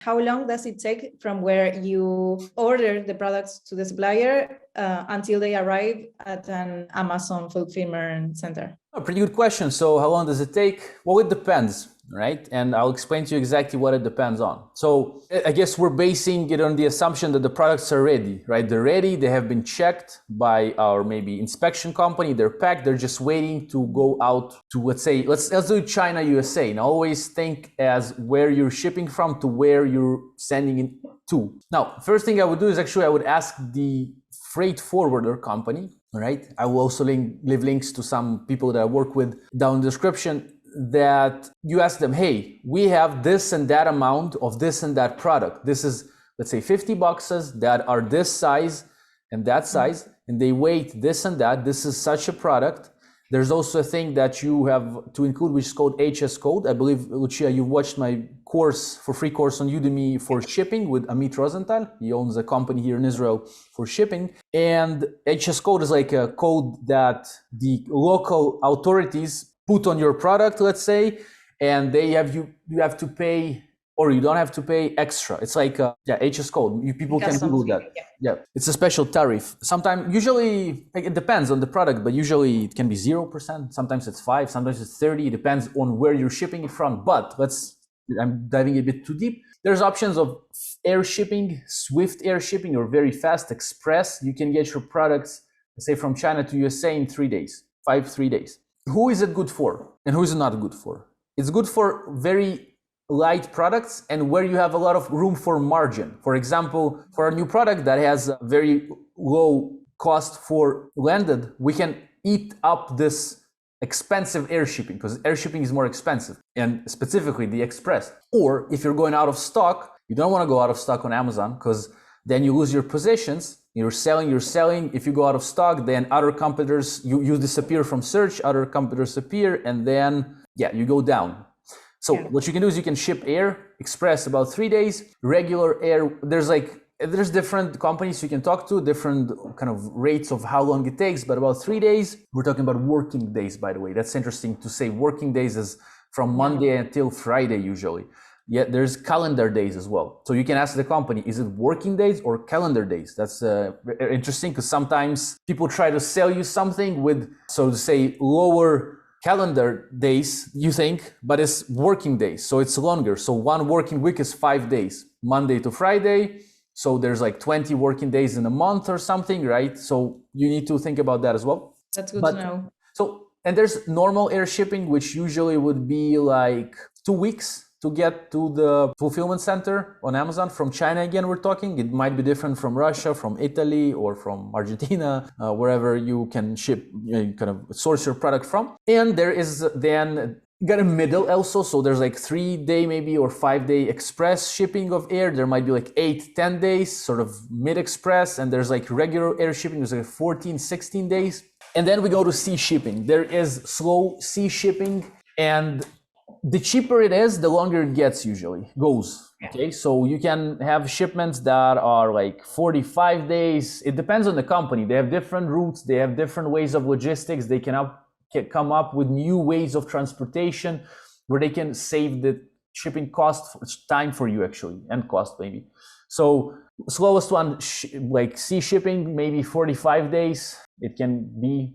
How long does it take from where you order the products to the supplier until they arrive at an Amazon fulfillment center? A pretty good question. So how long does it take? Well, it depends, right? And I'll explain to you exactly what it depends on. So I guess we're basing it on the assumption that the products are ready, right? They're ready. They have been checked by our maybe inspection company. They're packed. They're just waiting to go out to, let's say, let's do China, USA. And always think as where you're shipping from to where you're sending it to. Now, first thing I would do is actually I would ask the freight forwarder company. All right. I will also leave links to some people that I work with down in the description, that you ask them, hey, we have this and that amount of this and that product. This is, let's say 50 boxes that are this size and that size, and they weight this and that. This is such a product. There's also a thing that you have to include, which is called HS code. I believe, Lucia, you watched my course, for free course on Udemy for shipping with Amit Rosenthal. He owns a company here in Israel for shipping. And HS code is like a code that the local authorities put on your product, let's say, and they have you have to pay, or you don't have to pay extra. It's like HS code. People can Google that. Yeah, it's a special tariff. Sometimes, usually, it depends on the product, but usually it can be 0%. Sometimes it's 5%, sometimes it's 30%. It depends on where you're shipping it from. But I'm diving a bit too deep. There's options of air shipping, swift air shipping, or very fast express. You can get your products, let's say from China to USA in 3 days, 3 days. Who is it good for and who is it not good for? It's good for very light products and where you have a lot of room for margin. For example, for a new product that has a very low cost for landed, we can eat up this expensive air shipping, because air shipping is more expensive, and specifically the express. Or if you're going out of stock, you don't want to go out of stock on Amazon, because then you lose your positions. You're selling. If you go out of stock, then other competitors, you disappear from search, other competitors appear, and then you go down. So what you can do is you can ship air, express about 3 days, regular air. There's different companies you can talk to, different kind of rates of how long it takes, but about 3 days. We're talking about working days, by the way. That's interesting to say. Working days is from Monday until Friday usually. Yeah, there's calendar days as well. So you can ask the company, is it working days or calendar days? That's interesting, because sometimes people try to sell you something with, so to say, lower calendar days, you think, but it's working days, so it's longer. So one working week is 5 days, Monday to Friday. So there's like 20 working days in a month or something, right? So you need to think about that as well. That's good to know. So, and there's normal air shipping, which usually would be like 2 weeks to get to the fulfillment center on Amazon. From China, again, we're talking. It might be different from Russia, from Italy, or from Argentina, wherever you can ship, kind of source your product from. And there is then got a middle also. So there's like 3 day maybe or 5 day express shipping of air. There might be like 8-10 days, sort of mid express. And there's like regular air shipping. There's like 14-16 days. And then we go to sea shipping. There is slow sea shipping, and the cheaper it is, the longer it goes. Okay, so you can have shipments that are like 45 days. It depends on the company. They have different routes. They have different ways of logistics. They can come up with new ways of transportation where they can save the shipping cost, time for you actually, and cost maybe. So slowest one, like sea shipping, maybe 45 days. It can be,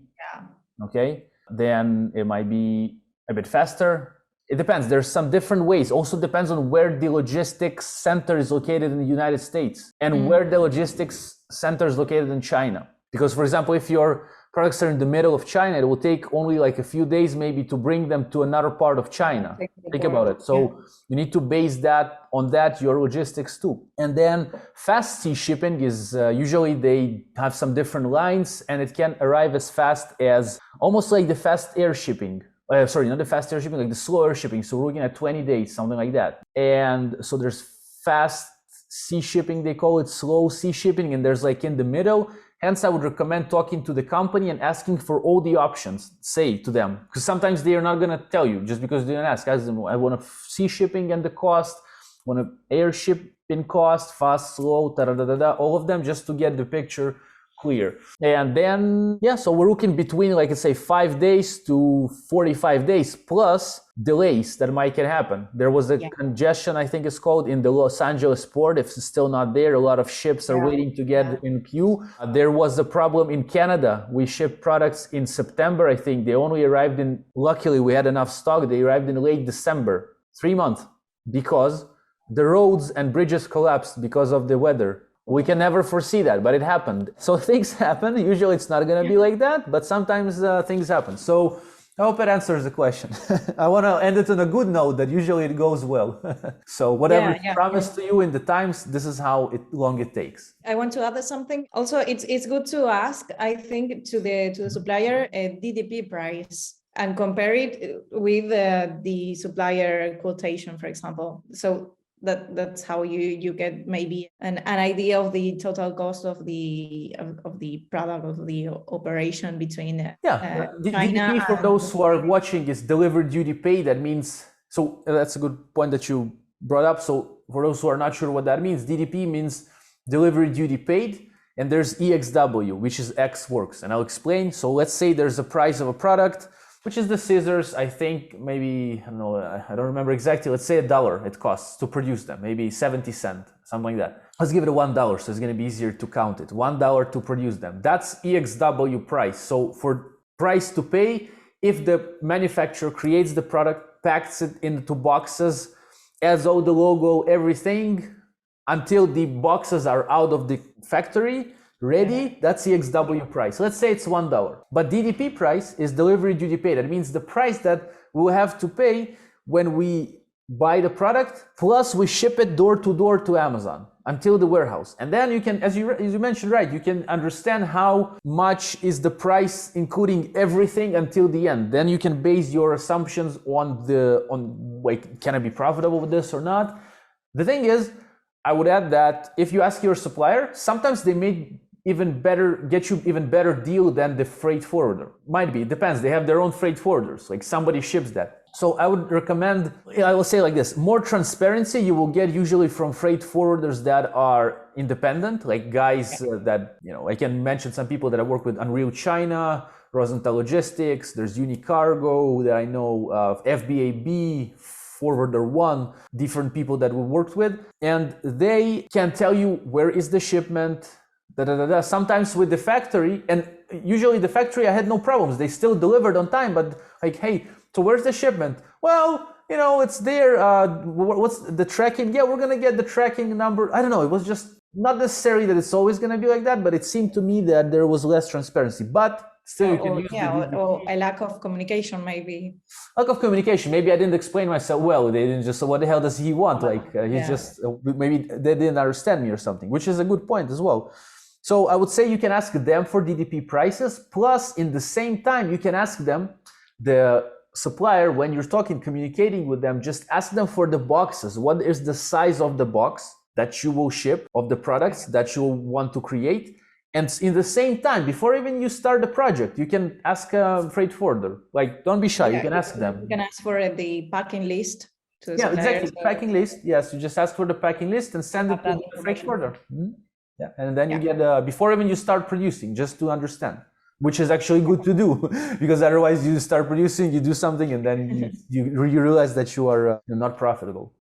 okay. Then it might be a bit faster. It depends. There's some different ways. Also depends on where the logistics center is located in the United States and where the logistics center is located in China. Because, for example, if your products are in the middle of China, it will take only like a few days maybe to bring them to another part of China. Think about it. So you need to base that on your logistics too. And then fast sea shipping is usually they have some different lines, and it can arrive as fast as almost like the fast air shipping. Sorry, not the fast air shipping, like the slow air shipping. So we're looking at 20 days, something like that. And so there's fast sea shipping, they call it, slow sea shipping, and there's like in the middle. Hence, I would recommend talking to the company and asking for all the options. Say to them, because sometimes they are not going to tell you just because they didn't ask. Ask them, I want a sea shipping and the cost, want an air shipping cost, fast, slow, all of them, just to get the picture clear. And then, yeah, so we're looking between, like, let's say 5 days to 45 days plus delays that might can happen. There was a congestion, I think it's called, in the Los Angeles port. If it's still not there, a lot of ships are waiting to get in queue. There was a problem in Canada. We shipped products in September, I think. They only arrived in, luckily we had enough stock. They arrived in late December, 3 months, because the roads and bridges collapsed because of the weather. We can never foresee that, but it happened. So things happen. Usually it's not going to be like that, but sometimes things happen. So I hope it answers the question. I want to end it on a good note that usually it goes well. So whatever is promised to you in the times, this is how long it takes. I want to add something. Also, it's good to ask, I think, to the supplier a DDP price and compare it with the supplier quotation, for example. So that's how you get maybe an idea of the total cost of the product, of the operation between China. DDP, for those who are watching, is delivered duty paid. That means, so that's a good point that you brought up. So for those who are not sure what that means, DDP means delivery duty paid, and there's EXW, which is X works, and I'll explain. So let's say there's a price of a product, which is the scissors, I think maybe, I don't remember exactly, let's say $1 it costs to produce them, maybe 70 cents, something like that. Let's give it a $1, so it's gonna be easier to count it. $1 to produce them. That's EXW price. So for price to pay, if the manufacturer creates the product, packs it into boxes, adds all the logo, everything, until the boxes are out of the factory, ready, that's the EXW price. Let's say it's $1. But DDP price is delivery duty paid. That means the price that we'll have to pay when we buy the product, plus we ship it door to door to Amazon until the warehouse. And then you can, as you mentioned, right, you can understand how much is the price, including everything until the end. Then you can base your assumptions on like, can I be profitable with this or not? The thing is, I would add that if you ask your supplier, sometimes they may get you even better deal than the freight forwarder. Might be, it depends. They have their own freight forwarders, like somebody ships that. So I would recommend, I will say like this, more transparency you will get usually from freight forwarders that are independent, like guys that, I can mention some people that I work with, Unreal China, Rosenthal Logistics, there's Unicargo that I know of, FBAB, Forwarder One, different people that we worked with, and they can tell you where is the shipment, sometimes with the factory, and usually the factory I had no problems, they still delivered on time, but like, hey, so where's the shipment? Well, it's there, what's the tracking? Yeah, we're gonna get the tracking number. I don't know, it was just not necessarily that it's always gonna be like that, but it seemed to me that there was less transparency, but still you can use or a lack of communication, maybe. Lack of communication. Maybe I didn't explain myself well. They didn't just, so what the hell does he want? Like, he's just, maybe they didn't understand me or something, which is a good point as well. So I would say you can ask them for DDP prices, plus in the same time, you can ask them, the supplier, when you're communicating with them, just ask them for the boxes. What is the size of the box that you will ship of the products that you want to create? And in the same time, before even you start the project, you can ask a freight forwarder. Like, don't be shy, you can ask them. You can ask for the packing list. Yeah, exactly, packing list. Yes, you just ask for the packing list and send it to the freight forwarder. Yeah, and then you get, before even you start producing, just to understand, which is actually good to do, because otherwise you start producing, you do something, and then you realize that you are not profitable.